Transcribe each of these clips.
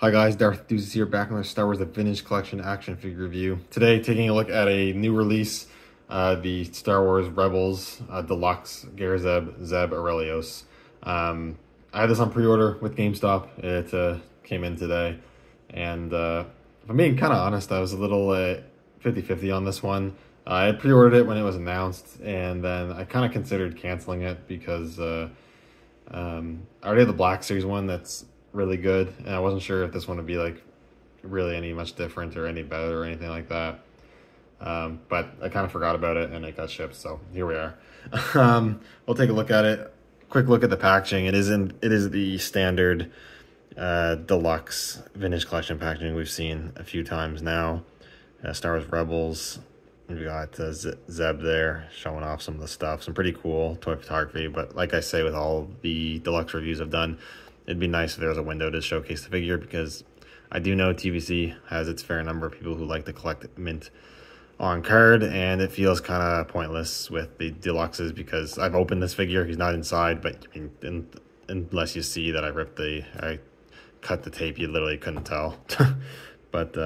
Hi guys, Darth Deuces here, back on the Star Wars The Vintage Collection action figure review. Today, taking a look at a new release, the Star Wars Rebels Deluxe Garazeb Orrelios. I had this on pre-order with GameStop. It came in today, and if I'm being kind of honest, I was a little 50-50 on this one. I had pre-ordered it when it was announced, and then I kind of considered canceling it because I already have the Black Series one that's really good, and I wasn't sure if this one would be like really any much different or any better or anything like that. But I kind of forgot about it and it got shipped, so here we are. We'll take a look at it. Quick look at the packaging. It is the standard deluxe vintage collection packaging we've seen a few times now. Star Wars Rebels. We got Zeb there showing off some of the stuff. Some pretty cool toy photography, but like I say with all the deluxe reviews I've done, it'd be nice if there was a window to showcase the figure, because I do know TBC has its fair number of people who like to collect mint on card, and it feels kind of pointless with the deluxes because I've opened this figure. He's not inside, but unless you see that I cut the tape, you literally couldn't tell. But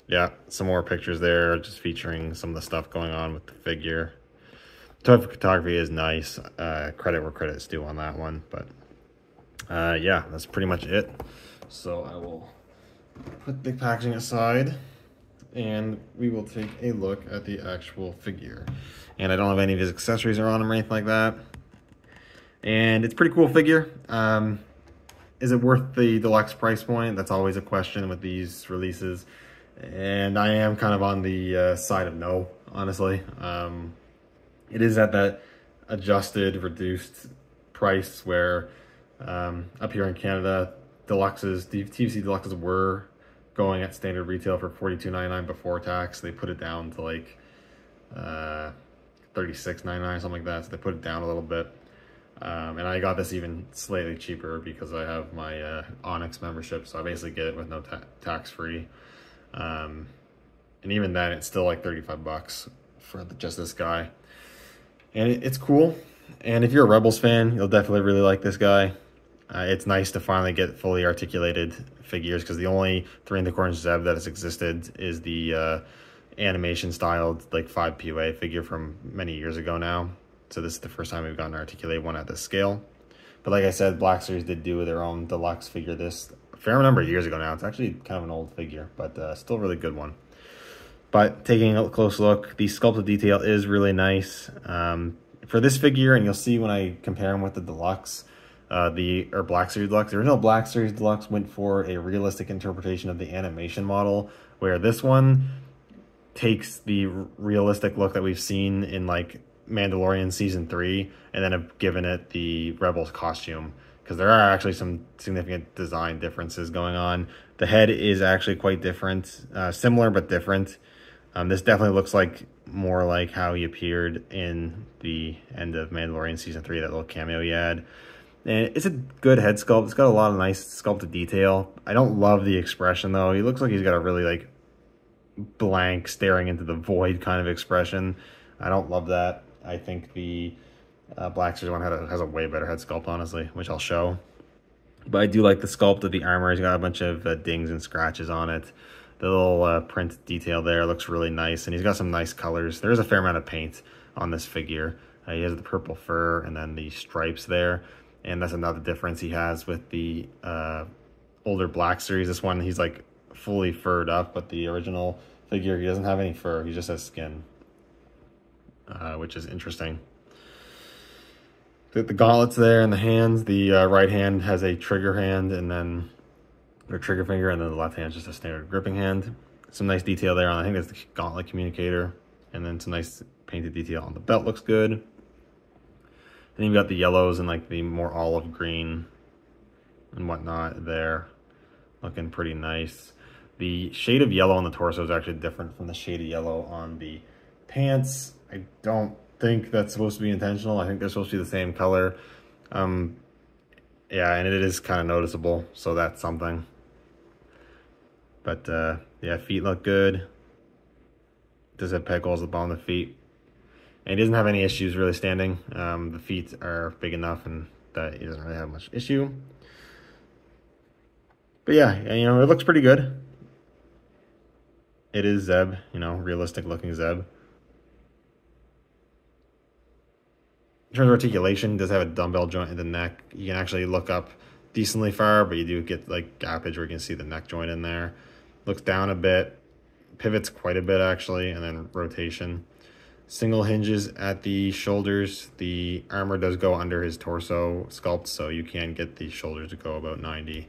yeah, some more pictures there just featuring some of the stuff going on with the figure. Toy photography is nice. Credit where credit's due on that one, but yeah, that's pretty much it. So I will put the packaging aside and we will take a look at the actual figure. And I don't have any of his accessories on him or anything like that. And it's a pretty cool figure. Is it worth the deluxe price point? That's always a question with these releases. And I am kind of on the side of no, honestly. It is at that adjusted, reduced price where up here in Canada, deluxes, the TVC deluxes were going at standard retail for $42.99 before tax. They put it down to like $36.99, something like that. So they put it down a little bit. And I got this even slightly cheaper because I have my Onyx membership. So I basically get it with no tax-free. And even then, it's still like 35 bucks for just this guy. And it's cool. And if you're a Rebels fan, you'll definitely really like this guy. It's nice to finally get fully articulated figures, because the only 3 1/4 Zeb that has existed is the animation styled like 5 POA figure from many years ago now. So this is the first time we've gotten an articulated one at this scale. But like I said, Black Series did do their own deluxe figure this a fair number of years ago now. It's actually kind of an old figure, but still a really good one. But taking a close look, the sculpted detail is really nice. For this figure, and you'll see when I compare them with the deluxe, Black Series Deluxe. The original Black Series Deluxe went for a realistic interpretation of the animation model, where this one takes the realistic look that we've seen in like Mandalorian Season 3 and then have given it the Rebels costume, because there are actually some significant design differences going on. The head is actually quite different, similar but different. This definitely looks like more like how he appeared in the end of Mandalorian Season 3, that little cameo he had. And it's a good head sculpt. It's got a lot of nice sculpted detail. I don't love the expression, though. He looks like he's got a really, like, blank, staring into the void kind of expression. I don't love that. I think the Black Series one has a way better head sculpt, honestly, which I'll show. But I do like the sculpt of the armor. He's got a bunch of dings and scratches on it. The little print detail there looks really nice, and he's got some nice colors. There's a fair amount of paint on this figure. He has the purple fur and then the stripes there. And that's another difference he has with the older Black Series. This one, he's like fully furred up, but the original figure, he doesn't have any fur. He just has skin, which is interesting. The gauntlets there and the hands. The right hand has a trigger hand and then or trigger finger, and then the left hand is just a standard gripping hand. Some nice detail there on, I think that's the gauntlet communicator, and then some nice painted detail on the belt. Looks good. And you've got the yellows and like the more olive green and whatnot there, looking pretty nice. The shade of yellow on the torso is actually different from the shade of yellow on the pants. I don't think that's supposed to be intentional. I think they're supposed to be the same color. Yeah, and it is kind of noticeable, so that's something. But yeah, feet look good. Does have peg holes at the bottom of the feet. And he doesn't have any issues really standing. The feet are big enough and that he doesn't really have much issue. But yeah, you know, it looks pretty good. It is Zeb, you know, realistic looking Zeb. In terms of articulation, it does have a dumbbell joint in the neck. You can actually look up decently far, but you do get like gappage where you can see the neck joint in there. Looks down a bit, pivots quite a bit actually, and then rotation. Single hinges at the shoulders. The armor does go under his torso sculpt, so you can get the shoulders to go about 90,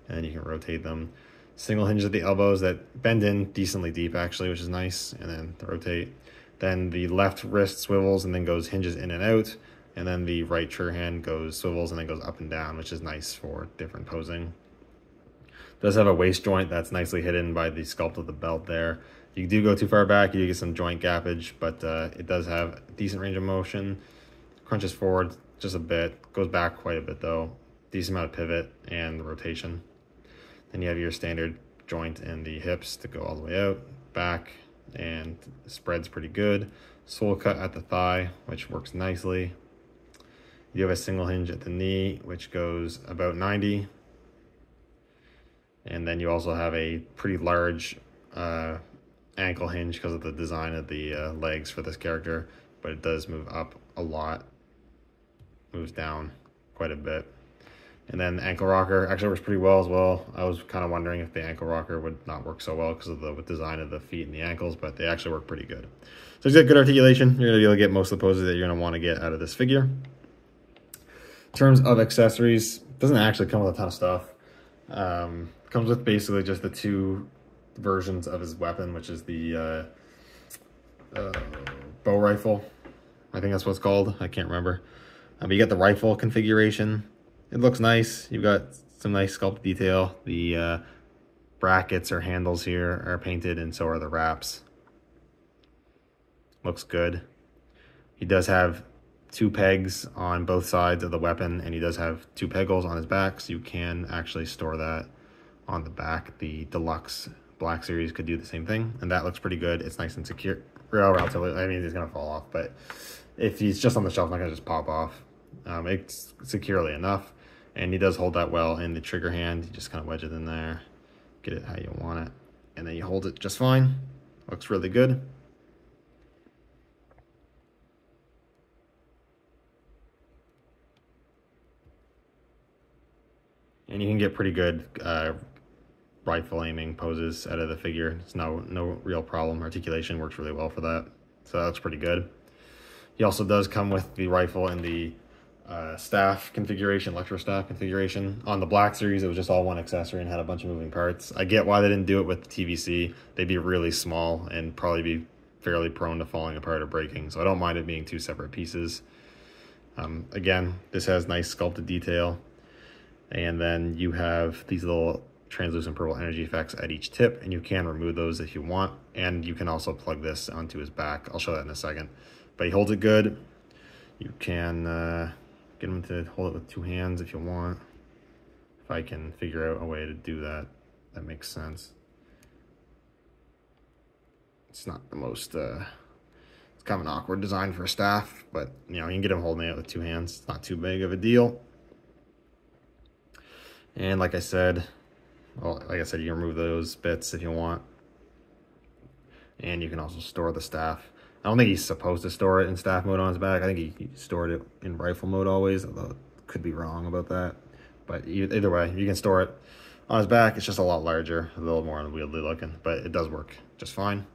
and then you can rotate them. Single hinge at the elbows that bend in decently deep actually, which is nice, and then rotate. Then the left wrist swivels and then goes hinges in and out, and then the right trigger hand goes swivels and then goes up and down, which is nice for different posing. Does have a waist joint that's nicely hidden by the sculpt of the belt there. You do go too far back, you do get some joint gappage, but it does have a decent range of motion. Crunches forward just a bit, goes back quite a bit though. Decent amount of pivot and rotation. Then you have your standard joint in the hips to go all the way out, back, and spreads pretty good. Sole cut at the thigh, which works nicely. You have a single hinge at the knee, which goes about 90. And then you also have a pretty large ankle hinge because of the design of the legs for this character, but it does move up a lot, moves down quite a bit. And then the ankle rocker actually works pretty well as well. I was kind of wondering if the ankle rocker would not work so well because of the design of the feet and the ankles, but they actually work pretty good. So it's got good articulation. You're going to be able to get most of the poses that you're going to want to get out of this figure. In terms of accessories, it doesn't actually come with a ton of stuff. Comes with basically just the two versions of his weapon, which is the bow rifle. I think that's what it's called. I can't remember. But you get the rifle configuration. It looks nice. You've got some nice sculpt detail. The brackets or handles here are painted, and so are the wraps. Looks good. He does have 2 pegs on both sides of the weapon, and he does have 2 peg holes on his back, so you can actually store that on the back. The Deluxe Black Series could do the same thing, and that looks pretty good. It's nice and secure. Relatively, I mean, he's gonna fall off, but if he's just on the shelf, it's not gonna just pop off. It's securely enough, and he does hold that well in the trigger hand. You just kind of wedge it in there, get it how you want it, and then you hold it just fine. Looks really good. And you can get pretty good rifle aiming poses out of the figure. It's no real problem. Articulation works really well for that. So that looks pretty good. He also does come with the rifle and the staff configuration, electro staff configuration. On the Black Series, it was just all one accessory and had a bunch of moving parts. I get why they didn't do it with the TVC. They'd be really small and probably be fairly prone to falling apart or breaking. So I don't mind it being 2 separate pieces. Again, this has nice sculpted detail. And then you have these little translucent purple energy effects at each tip, and you can remove those if you want. And you can also plug this onto his back. I'll show that in a second. But he holds it good. You can get him to hold it with 2 hands if you want. If I can figure out a way to do that, that makes sense. It's not the most, it's kind of an awkward design for a staff, but you know, you can get him holding it with 2 hands. It's not too big of a deal. And like I said, well, like I said, you can remove those bits if you want. And you can also store the staff. I don't think he's supposed to store it in staff mode on his back. I think he stored it in rifle mode always, although I could be wrong about that. But either way, you can store it on his back. It's just a lot larger, a little more unwieldy looking, but it does work just fine.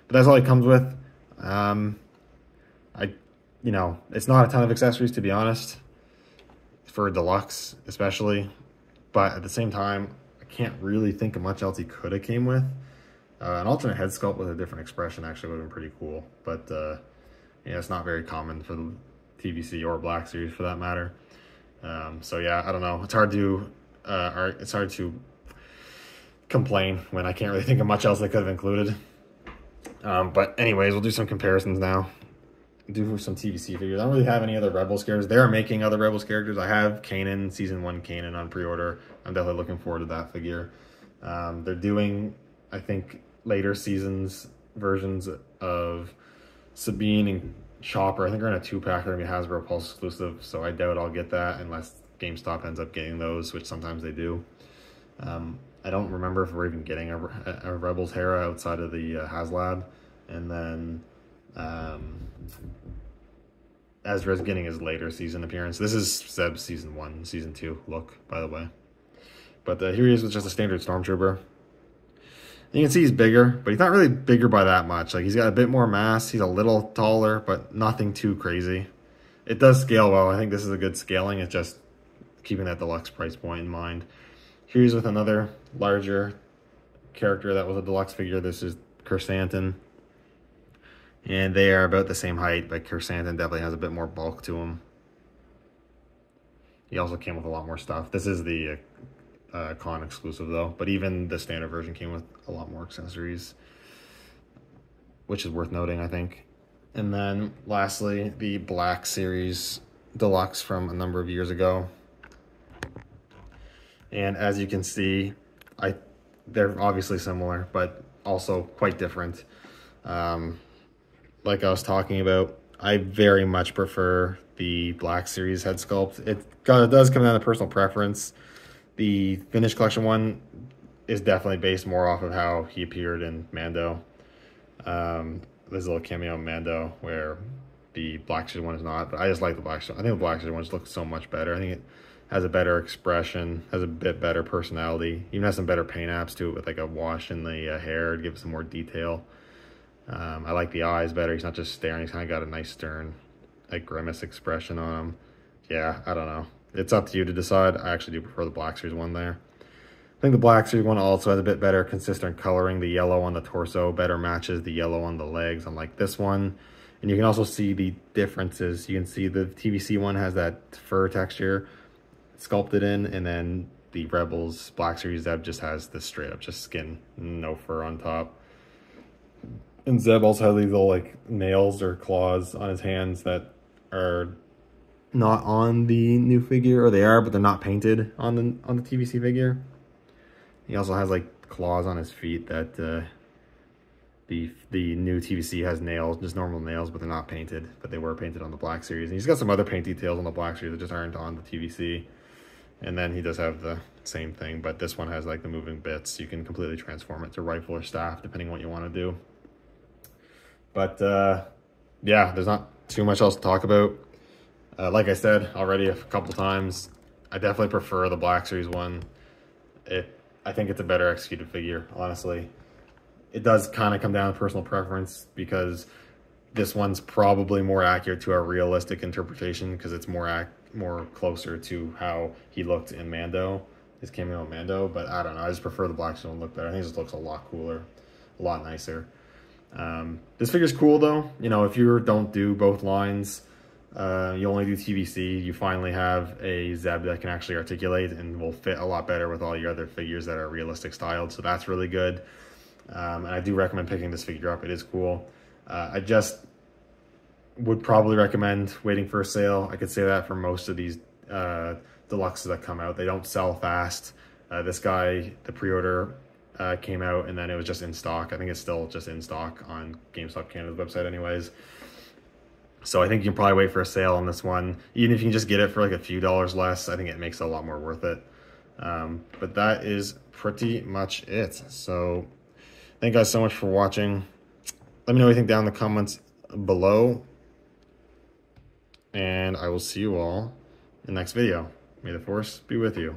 But that's all he comes with. You know, it's not a ton of accessories, to be honest, for a Deluxe especially. But at the same time, I can't really think of much else he could have came with. An alternate head sculpt with a different expression actually would have been pretty cool. But yeah, it's not very common for the TVC or Black Series for that matter. So yeah, I don't know. It's hard to complain when I can't really think of much else they could have included. But anyways, we'll do some comparisons now. Do some TVC figures. I don't really have any other Rebels characters. They are making other Rebels characters. I have Kanan, Season 1 Kanan on pre-order. I'm definitely looking forward to that figure. They're doing, I think, later seasons versions of Sabine and Chopper. I think they're in a 2-pack. They're going to be Hasbro Pulse exclusive, so I doubt I'll get that unless GameStop ends up getting those, which sometimes they do. I don't remember if we're even getting a Rebels Hera outside of the HasLab. And then Ezra's getting his later season appearance. This is Zeb's season 1, season 2 look, by the way. But here he is with just a standard Stormtrooper. And you can see he's bigger, but he's not really bigger by that much. Like, he's got a bit more mass. He's a little taller, but nothing too crazy. It does scale well. I think this is a good scaling. It's just keeping that deluxe price point in mind. Here he's with another larger character that was a deluxe figure. This is Chrysanthemum. And they are about the same height, but Chrysanthemum definitely has a bit more bulk to him. He also came with a lot more stuff. This is the con exclusive though, but even the standard version came with a lot more accessories, which is worth noting, I think. And then lastly, the Black Series Deluxe from a number of years ago. And as you can see, they're obviously similar, but also quite different. Like I was talking about, I very much prefer the Black Series head sculpt. It does come down to personal preference. The Vintage Collection one is definitely based more off of how he appeared in Mando. There's a little cameo in Mando where the Black Series one is not, but I just like the Black Series. I think the Black Series one just looks so much better. I think it has a better expression, has a bit better personality, even has some better paint apps to it with like a wash in the hair to give some more detail. I like the eyes better. He's not just staring. He's kind of got a nice stern, like grimace expression on him. Yeah, I don't know. It's up to you to decide. I actually do prefer the Black Series one there. I think the Black Series one also has a bit better consistent coloring. The yellow on the torso better matches the yellow on the legs, unlike this one. And you can also see the differences. You can see the TVC one has that fur texture sculpted in, and then the Rebels Black Series Zeb just has this straight up just skin, no fur on top. And Zeb also has these little like nails or claws on his hands that are not on the new figure, or they are, but they're not painted on the TVC figure. He also has like claws on his feet that the new TVC has nails, just normal nails, but they're not painted, but they were painted on the Black Series. And he's got some other paint details on the Black Series that just aren't on the TVC. And then he does have the same thing, but this one has like the moving bits. You can completely transform it to rifle or staff, depending on what you want to do. But yeah, there's not too much else to talk about. Like I said already a couple times, I definitely prefer the Black Series one. I think it's a better executed figure, honestly. It does kind of come down to personal preference, because this one's probably more accurate to a realistic interpretation, because it's more closer to how he looked in Mando, his cameo in Mando. But I don't know, I just prefer the Black Series one look better. I think it just looks a lot cooler, a lot nicer. This figure's cool though. You know, if you don't do both lines, you only do TVC, you finally have a Zeb that can actually articulate and will fit a lot better with all your other figures that are realistic styled. So that's really good. And I do recommend picking this figure up. It is cool. I just would probably recommend waiting for a sale. I could say that for most of these deluxes that come out. They don't sell fast. This guy, the pre-order came out and then it was just in stock. I think it's still just in stock on GameStop Canada's website anyways. So I think you can probably wait for a sale on this one. Even if you can just get it for like a few dollars less, I think it makes it a lot more worth it. But that is pretty much it. So thank you guys so much for watching. Let me know what you think down in the comments below. And I will see you all in the next video. May the Force be with you.